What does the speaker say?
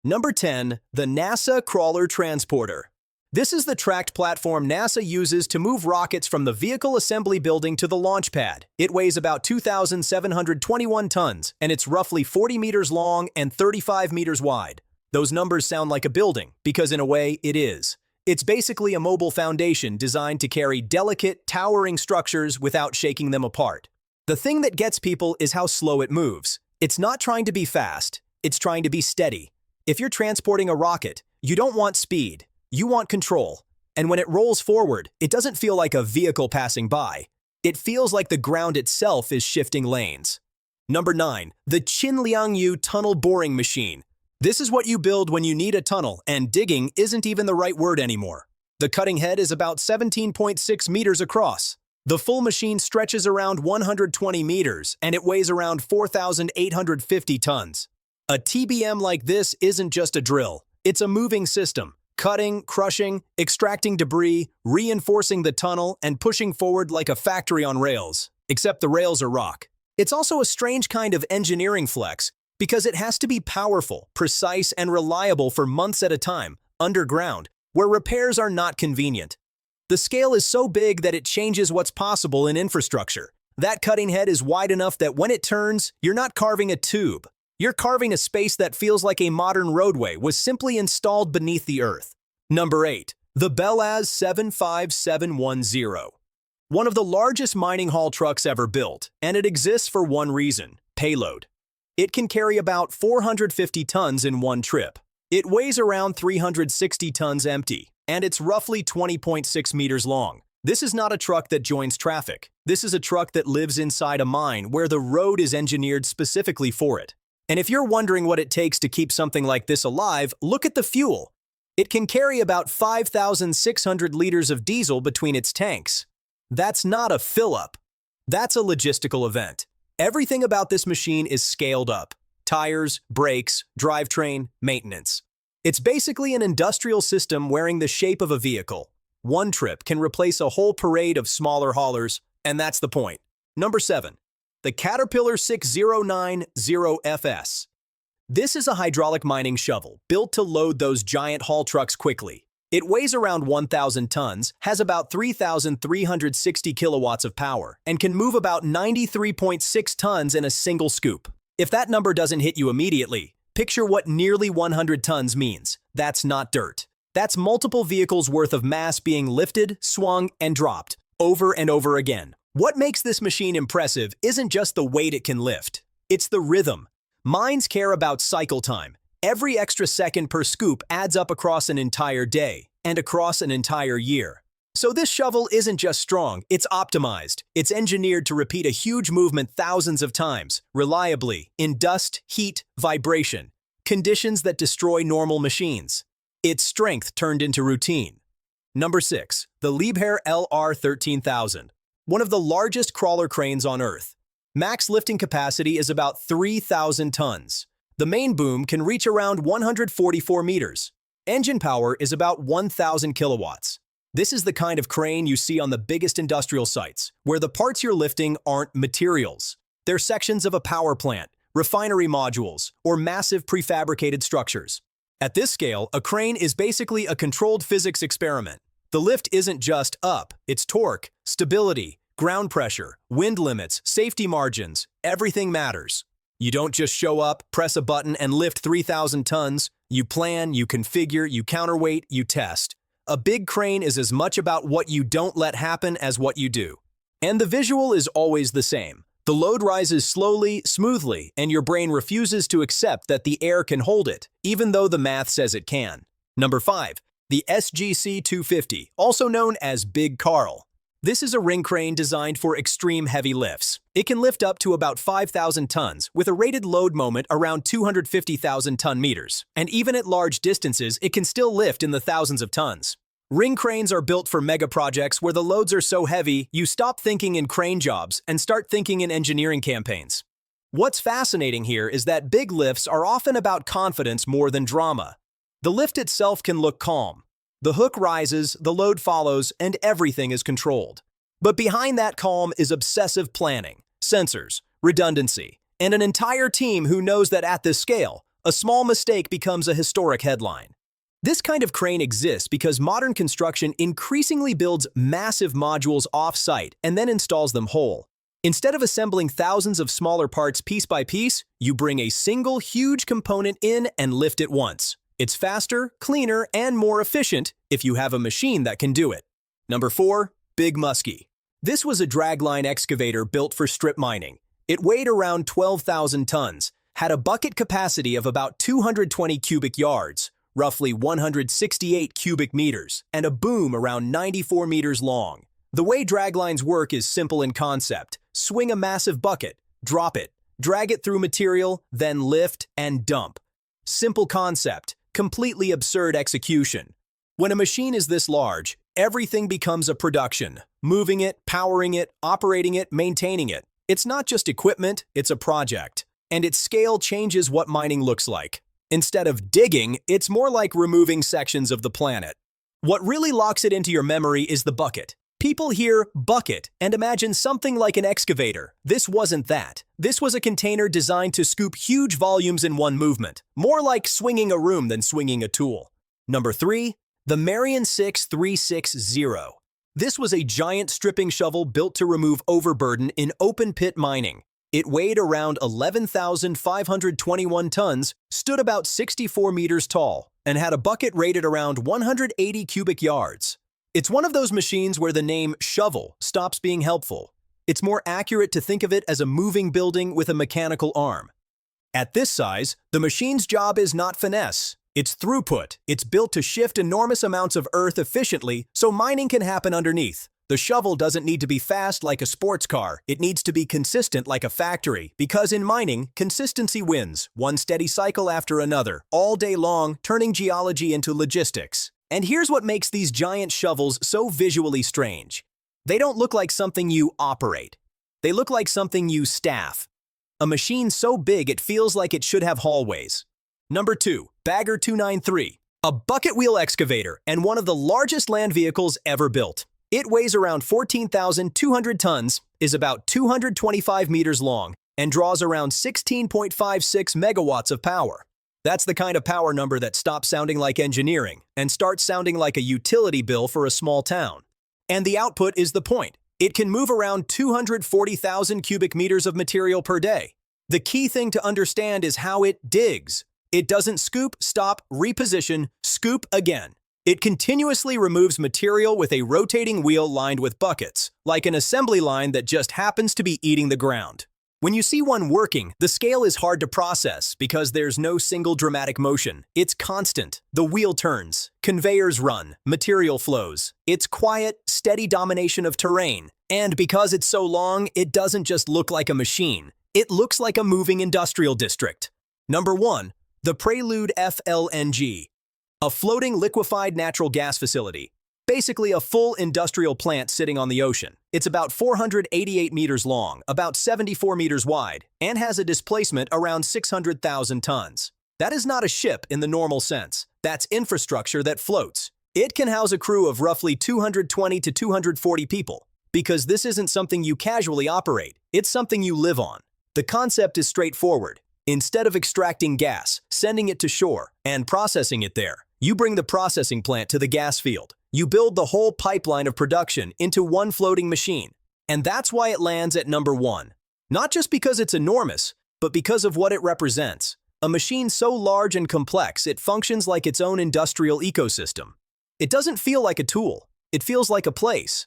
Number 10. The NASA Crawler Transporter. This is the tracked platform NASA uses to move rockets from the vehicle assembly building to the launch pad. It weighs about 2,721 tons, and it's roughly 40 meters long and 35 meters wide. Those numbers sound like a building, because in a way, it is. It's basically a mobile foundation designed to carry delicate, towering structures without shaking them apart. The thing that gets people is how slow it moves. It's not trying to be fast, it's trying to be steady. If you're transporting a rocket, you don't want speed. You want control. And when it rolls forward, it doesn't feel like a vehicle passing by. It feels like the ground itself is shifting lanes. Number 9. The Qinliangyu Tunnel Boring Machine. This is what you build when you need a tunnel, and digging isn't even the right word anymore. The cutting head is about 17.6 meters across. The full machine stretches around 120 meters, and it weighs around 4,850 tons. A TBM like this isn't just a drill. It's a moving system. Cutting, crushing, extracting debris, reinforcing the tunnel, and pushing forward like a factory on rails, except the rails are rock. It's also a strange kind of engineering flex, because it has to be powerful, precise, and reliable for months at a time, underground, where repairs are not convenient. The scale is so big that it changes what's possible in infrastructure. That cutting head is wide enough that when it turns, you're not carving a tube. You're carving a space that feels like a modern roadway was simply installed beneath the earth. Number 8. The Belaz 75710. One of the largest mining haul trucks ever built, and it exists for one reason: payload. It can carry about 450 tons in one trip. It weighs around 360 tons empty, and it's roughly 20.6 meters long. This is not a truck that joins traffic. This is a truck that lives inside a mine where the road is engineered specifically for it. And if you're wondering what it takes to keep something like this alive, look at the fuel. It can carry about 5,600 liters of diesel between its tanks. That's not a fill-up. That's a logistical event. Everything about this machine is scaled up. Tires, brakes, drivetrain, maintenance. It's basically an industrial system wearing the shape of a vehicle. One trip can replace a whole parade of smaller haulers, and that's the point. Number 7. The Caterpillar 6090FS. This is a hydraulic mining shovel built to load those giant haul trucks quickly. It weighs around 1,000 tons, has about 3,360 kilowatts of power, and can move about 93.6 tons in a single scoop. If that number doesn't hit you immediately, picture what nearly 100 tons means. That's not dirt. That's multiple vehicles worth of mass being lifted, swung, and dropped, over and over again. What makes this machine impressive isn't just the weight it can lift. It's the rhythm. Mines care about cycle time. Every extra second per scoop adds up across an entire day and across an entire year. So this shovel isn't just strong, it's optimized. It's engineered to repeat a huge movement thousands of times, reliably, in dust, heat, vibration, conditions that destroy normal machines. It's strength turned into routine. Number 6. The Liebherr LR 13000. One of the largest crawler cranes on Earth. Max lifting capacity is about 3,000 tons. The main boom can reach around 144 meters. Engine power is about 1,000 kilowatts. This is the kind of crane you see on the biggest industrial sites, where the parts you're lifting aren't materials. They're sections of a power plant, refinery modules, or massive prefabricated structures. At this scale, a crane is basically a controlled physics experiment. The lift isn't just up, it's torque, stability, ground pressure, wind limits, safety margins, everything matters. You don't just show up, press a button, and lift 3,000 tons. You plan, you configure, you counterweight, you test. A big crane is as much about what you don't let happen as what you do. And the visual is always the same. The load rises slowly, smoothly, and your brain refuses to accept that the air can hold it, even though the math says it can. Number 5. The SGC 250, also known as Big Carl. This is a ring crane designed for extreme heavy lifts. It can lift up to about 5,000 tons, with a rated load moment around 250,000 ton-meters. And even at large distances, it can still lift in the thousands of tons. Ring cranes are built for mega projects where the loads are so heavy, you stop thinking in crane jobs and start thinking in engineering campaigns. What's fascinating here is that big lifts are often about confidence more than drama. The lift itself can look calm. The hook rises, the load follows, and everything is controlled. But behind that calm is obsessive planning, sensors, redundancy, and an entire team who knows that at this scale, A small mistake becomes a historic headline. This kind of crane exists because modern construction increasingly builds massive modules off-site and then installs them whole. Instead of assembling thousands of smaller parts piece by piece, you bring a single huge component in and lift it once. It's faster, cleaner, and more efficient if you have a machine that can do it. Number 4. Big Muskie. This was a dragline excavator built for strip mining. It weighed around 12,000 tons, had a bucket capacity of about 220 cubic yards, roughly 168 cubic meters, and a boom around 94 meters long. The way draglines work is simple in concept. Swing a massive bucket, drop it, drag it through material, then lift and dump. Simple concept, completely absurd execution. When a machine is this large, everything becomes a production. Moving it, powering it, operating it, maintaining it. It's not just equipment, it's a project. And its scale changes what mining looks like. Instead of digging, it's more like removing sections of the planet. What really locks it into your memory is the bucket. People hear bucket and imagine something like an excavator. This wasn't that. This was a container designed to scoop huge volumes in one movement, more like swinging a room than swinging a tool. Number 3. The Marion 6360. This was a giant stripping shovel built to remove overburden in open-pit mining. It weighed around 11,521 tons, stood about 64 meters tall, and had a bucket rated around 180 cubic yards. It's one of those machines where the name shovel stops being helpful. It's more accurate to think of it as a moving building with a mechanical arm. At this size, the machine's job is not finesse. It's throughput. It's built to shift enormous amounts of earth efficiently so mining can happen underneath. The shovel doesn't need to be fast like a sports car. It needs to be consistent like a factory, because in mining, consistency wins, one steady cycle after another, all day long, turning geology into logistics. And here's what makes these giant shovels so visually strange. They don't look like something you operate. They look like something you staff. A machine so big it feels like it should have hallways. Number 2. Bagger 293. A bucket wheel excavator and one of the largest land vehicles ever built. It weighs around 14,200 tons, is about 225 meters long, and draws around 16.56 megawatts of power. That's the kind of power number that stops sounding like engineering and starts sounding like a utility bill for a small town. And the output is the point. It can move around 240,000 cubic meters of material per day. The key thing to understand is how it digs. It doesn't scoop, stop, reposition, scoop again. It continuously removes material with a rotating wheel lined with buckets, like an assembly line that just happens to be eating the ground. When you see one working, the scale is hard to process because there's no single dramatic motion. It's constant. The wheel turns, conveyors run, material flows. It's quiet, steady domination of terrain. And because it's so long, it doesn't just look like a machine. It looks like a moving industrial district. Number 1. The Prelude FLNG. A floating liquefied natural gas facility. Basically a full industrial plant sitting on the ocean. It's about 488 meters long, about 74 meters wide, and has a displacement around 600,000 tons. That is not a ship in the normal sense. That's infrastructure that floats. It can house a crew of roughly 220 to 240 people, because this isn't something you casually operate. It's something you live on. The concept is straightforward. Instead of extracting gas, sending it to shore, and processing it there, you bring the processing plant to the gas field. You build the whole pipeline of production into one floating machine. And that's why it lands at number 1. Not just because it's enormous, but because of what it represents. A machine so large and complex, it functions like its own industrial ecosystem. It doesn't feel like a tool. It feels like a place.